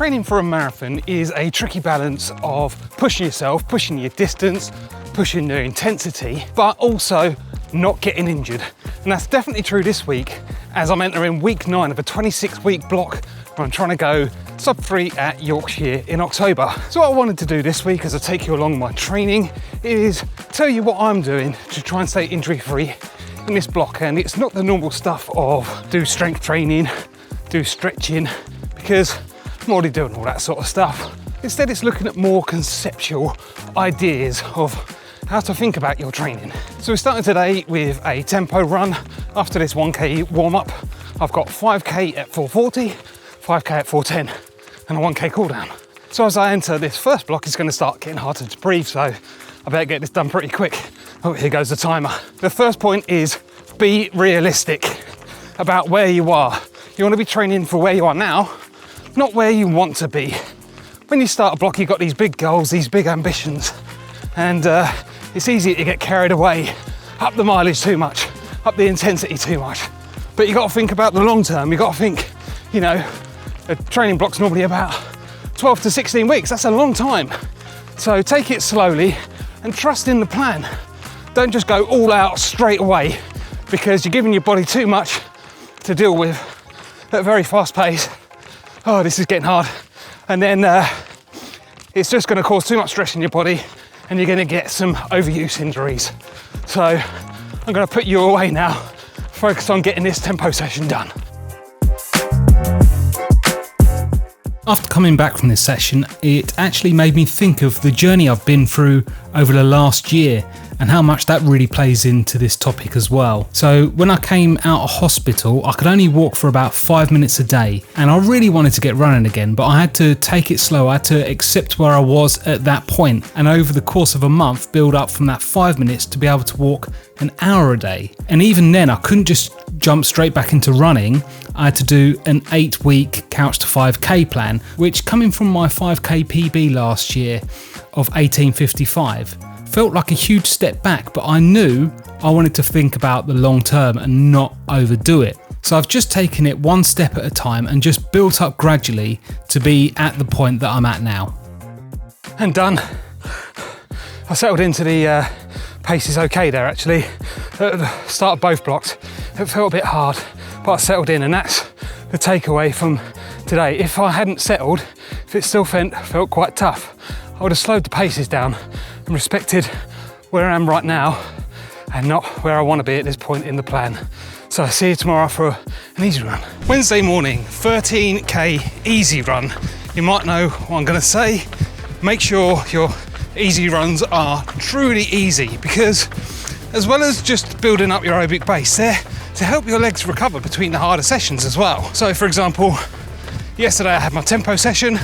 Training for a marathon is a tricky balance of pushing yourself, pushing your distance, pushing your intensity, but also not getting injured. And that's definitely true this week, as I'm entering week 9 of a 26-week block where I'm trying to go sub-3 at Yorkshire in October. So what I wanted to do this week as I take you along my training is tell you what I'm doing to try and stay injury-free in this block. And it's not the normal stuff of do strength training, do stretching, because I'm already doing all that sort of stuff. Instead, it's looking at more conceptual ideas of how to think about your training. So we're starting today with a tempo run. After this 1K warm-up, I've got 5K at 4:40, 5K at 4:10, and a 1K cool down. So as I enter this first block, it's going to start getting harder to breathe, so I better get this done pretty quick. Oh, here goes the timer. The first point is be realistic about where you are. You want to be training for where you are now, not where you want to be. When you start a block, you've got these big goals, these big ambitions, and it's easy to get carried away, up the mileage too much, up the intensity too much. But you've got to think about the long term. You've got to think, you know, a training block's normally about 12 to 16 weeks. That's a long time. So take it slowly and trust in the plan. Don't just go all out straight away, because you're giving your body too much to deal with at a very fast pace. Oh, this is getting hard. And then it's just going to cause too much stress in your body and you're going to get some overuse injuries. So I'm going to put you away now, focus on getting this tempo session done. After coming back from this session, it actually made me think of the journey I've been through over the last year and how much that really plays into this topic as well. So when I came out of hospital, I could only walk for about 5 minutes a day, and I really wanted to get running again, but I had to take it slow. I had to accept where I was at that point, and over the course of a month build up from that 5 minutes to be able to walk an hour a day. And even then I couldn't just jump straight back into running. I had to do an 8-week couch to 5K plan, which, coming from my 5K PB last year of 18:55, felt like a huge step back, but I knew I wanted to think about the long term and not overdo it. So I've just taken it one step at a time and just built up gradually to be at the point that I'm at now. And done. I settled into the paces okay there actually. At the start of both blocks, it felt a bit hard, but I settled in, and that's the takeaway from today. If I hadn't settled, if it still felt quite tough, I would have slowed the paces down and respected where I am right now and not where I want to be at this point in the plan. So I'll see you tomorrow for an easy run. Wednesday morning, 13K easy run. You might know what I'm going to say. Make sure your easy runs are truly easy, because as well as just building up your aerobic base, they're to help your legs recover between the harder sessions as well. So for example, yesterday I had my tempo session,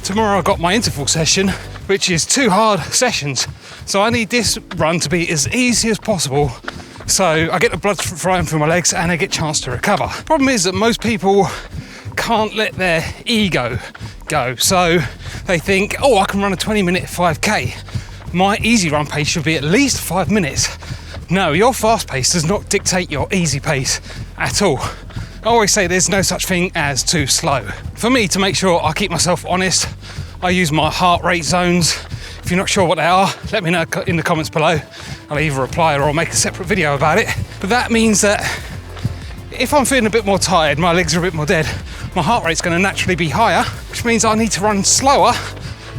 tomorrow I got my interval session, which is 2 hard sessions. So I need this run to be as easy as possible, so I get the blood flowing through my legs and I get a chance to recover. Problem is that most people can't let their ego go. So they think, oh, I can run a 20-minute 5K. My easy run pace should be at least 5 minutes. No, your fast pace does not dictate your easy pace at all. I always say there's no such thing as too slow. For me, to make sure I keep myself honest, I use my heart rate zones. If you're not sure what they are, let me know in the comments below. I'll either reply or I'll make a separate video about it. But that means that if I'm feeling a bit more tired, my legs are a bit more dead, my heart rate's going to naturally be higher, which means I need to run slower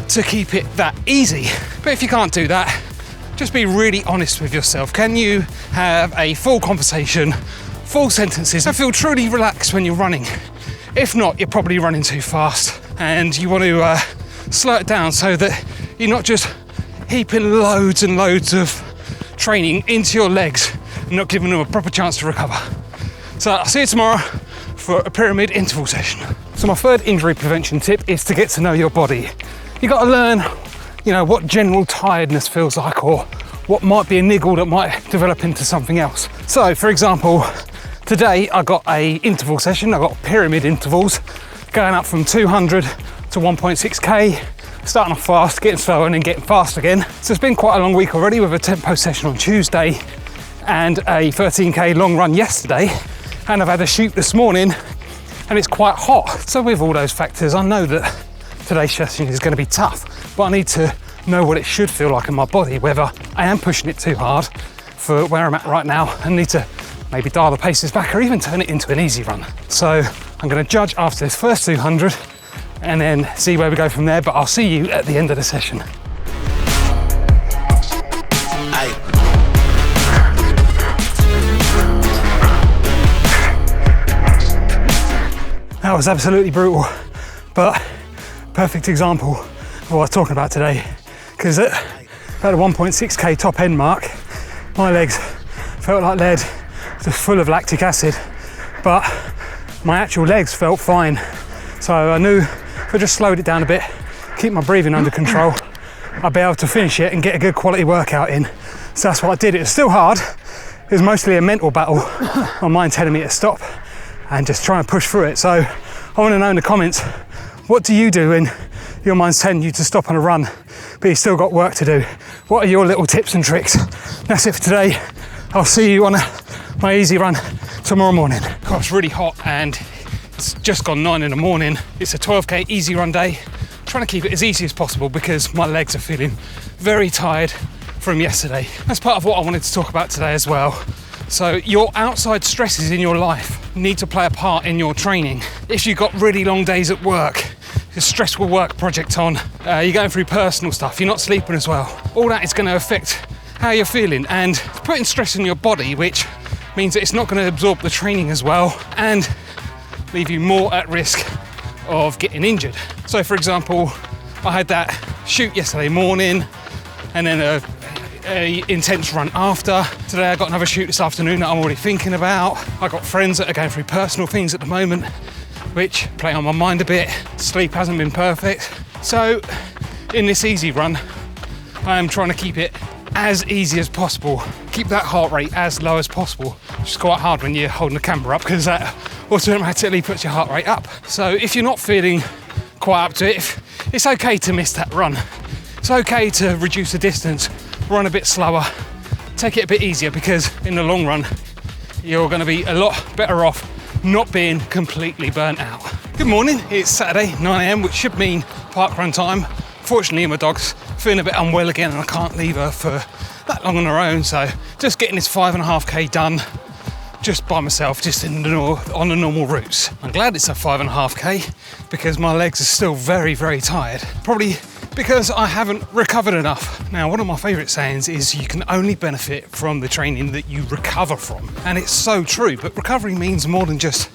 to keep it that easy. But if you can't do that, just be really honest with yourself. Can you have a full conversation, full sentences, and feel truly relaxed when you're running? If not, you're probably running too fast, and you want to slow it down so that you're not just heaping loads and loads of training into your legs and not giving them a proper chance to recover. So I'll see you tomorrow for a pyramid interval session. So my third injury prevention tip is to get to know your body. You got to learn, you know, what general tiredness feels like, or what might be a niggle that might develop into something else. So for example, today I got a interval session. I got pyramid intervals going up from 200 to 1.6K, starting off fast, getting slower and then getting fast again. So it's been quite a long week already, with a tempo session on Tuesday and a 13K long run yesterday. And I've had a shoot this morning and it's quite hot. So with all those factors, I know that today's session is going to be tough, but I need to know what it should feel like in my body, whether I am pushing it too hard for where I'm at right now and need to maybe dial the paces back or even turn it into an easy run. So I'm going to judge after this first 200 and then see where we go from there, but I'll see you at the end of the session. That was absolutely brutal, but perfect example of what I was talking about today, because at about the 1.6k top end mark, my legs felt like lead, just full of lactic acid, but my actual legs felt fine. So I knew if I just slowed it down a bit, keep my breathing under control, I'd be able to finish it and get a good quality workout in. So that's what I did. It was still hard. It was mostly a mental battle, my mind telling me to stop and just try and push through it. So I want to know in the comments, what do you do when your mind's telling you to stop on a run, but you still got work to do? What are your little tips and tricks? That's it for today. I'll see you on my easy run tomorrow morning. God, it's really hot and it's just gone 9 in the morning. It's a 12k easy run day. I'm trying to keep it as easy as possible because my legs are feeling very tired from yesterday. That's part of what I wanted to talk about today as well. So your outside stresses in your life need to play a part in your training. If you've got really long days at work, a stressful work project on, you're going through personal stuff, you're not sleeping as well, all that is going to affect how you're feeling and putting stress in your body, which means that it's not going to absorb the training as well and leave you more at risk of getting injured. So for example, I had that shoot yesterday morning and then a intense run after. Today I got another shoot this afternoon that I'm already thinking about. I got friends that are going through personal things at the moment which play on my mind a bit. Sleep hasn't been perfect. So in this easy run, I am trying to keep it as easy as possible. Keep that heart rate as low as possible. Which is quite hard when you're holding the camera up because that automatically puts your heart rate up. So if you're not feeling quite up to it, it's okay to miss that run. It's okay to reduce the distance, run a bit slower, take it a bit easier, because in the long run, you're going to be a lot better off not being completely burnt out. Good morning, it's Saturday, 9 AM, which should mean park run time. Fortunately, my dog's feeling a bit unwell again and I can't leave her for that long on her own, so just getting this 5.5k done just by myself, just on the normal routes. I'm glad it's a 5.5k because my legs are still very, very tired. Probably because I haven't recovered enough. Now, one of my favourite sayings is you can only benefit from the training that you recover from. And it's so true, but recovery means more than just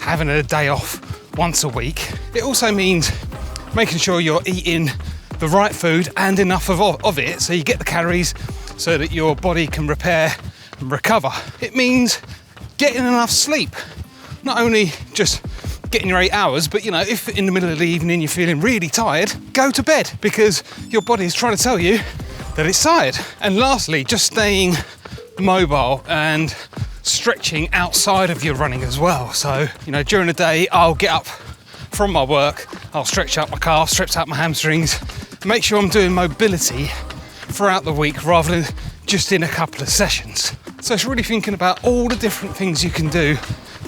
having a day off once a week. It also means making sure you're eating the right food and enough of it so you get the calories so that your body can repair and recover. It means getting enough sleep. Not only just getting your 8 hours, but if in the middle of the evening you're feeling really tired, go to bed because your body is trying to tell you that it's tired. And lastly, just staying mobile and stretching outside of your running as well. So, during the day, I'll get up from my work, I'll stretch out my calves, stretch out my hamstrings, make sure I'm doing mobility throughout the week rather than just in a couple of sessions. So it's really thinking about all the different things you can do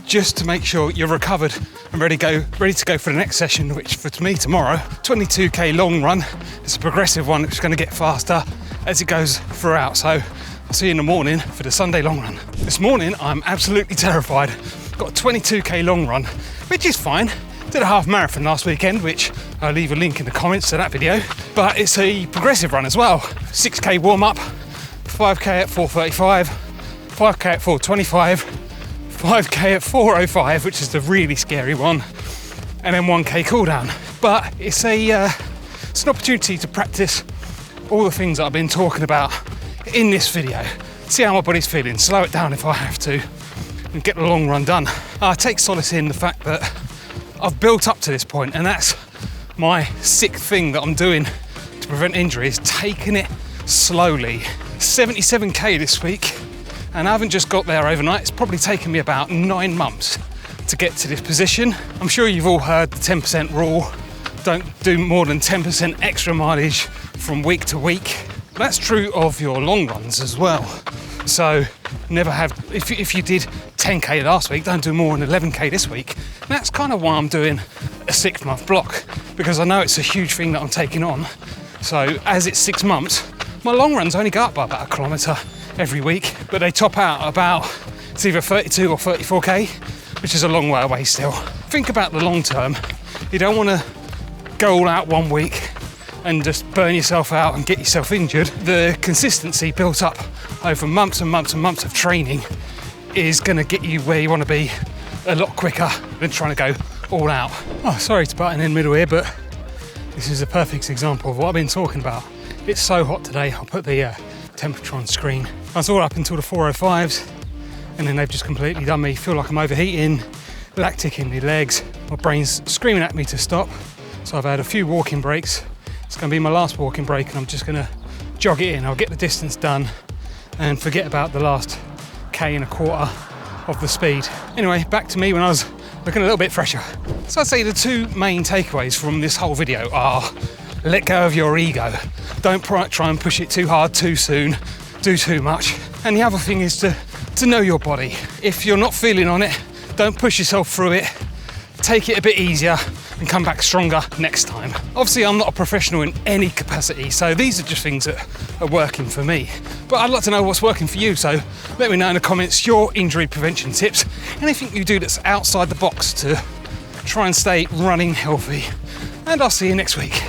just to make sure you're recovered and ready to go for the next session, which for me tomorrow, 22k long run. It's a progressive one, it's going to get faster as it goes throughout. So I'll see you in the morning for the Sunday long run. This morning, I'm absolutely terrified. Got a 22k long run, which is fine. Did a half marathon last weekend, which I'll leave a link in the comments to that video. But it's a progressive run as well. 6k warm up, 5k at 4:35, 5k at 4:25, 5k at 4:05, which is the really scary one, and then 1k cool down. But it's an opportunity to practice all the things that I've been talking about in this video. See how my body's feeling, slow it down if I have to, and get the long run done. I take solace in the fact that I've built up to this point, and that's my sixth thing that I'm doing to prevent injuries, taking it slowly. 77k this week, and I haven't just got there overnight. It's probably taken me about 9 months to get to this position. I'm sure you've all heard the 10% rule. Don't do more than 10% extra mileage from week to week. That's true of your long runs as well. So never have, if you did 10k last week, don't do more than 11k this week. And that's kind of why I'm doing a 6-month block because I know it's a huge thing that I'm taking on. So as it's 6 months, my long runs only go up by about 1 kilometre every week, but they top out about, it's either 32 or 34k, which is a long way away still. Think about the long term. You don't want to go all out one week and just burn yourself out and get yourself injured. The consistency built up over months and months and months of training is going to get you where you want to be a lot quicker than trying to go all out. Oh, sorry to butt in the middle here, but this is a perfect example of what I've been talking about. It's so hot today. I'll put the temperature on screen. I was all up until the 405s, and then they've just completely done me. Feel like I'm overheating, lactic in my legs. My brain's screaming at me to stop. So I've had a few walking breaks. It's going to be my last walking break, and I'm just going to jog it in. I'll get the distance done and forget about the last K and a quarter of the speed. Anyway, back to me when I was looking a little bit fresher. So I'd say the two main takeaways from this whole video are: let go of your ego. Don't try and push it too hard too soon, do too much. And the other thing is to know your body. If you're not feeling on it, don't push yourself through it. Take it a bit easier and come back stronger next time. Obviously, I'm not a professional in any capacity, so these are just things that are working for me. But I'd like to know what's working for you, so let me know in the comments your injury prevention tips, anything you do that's outside the box to try and stay running healthy. And I'll see you next week.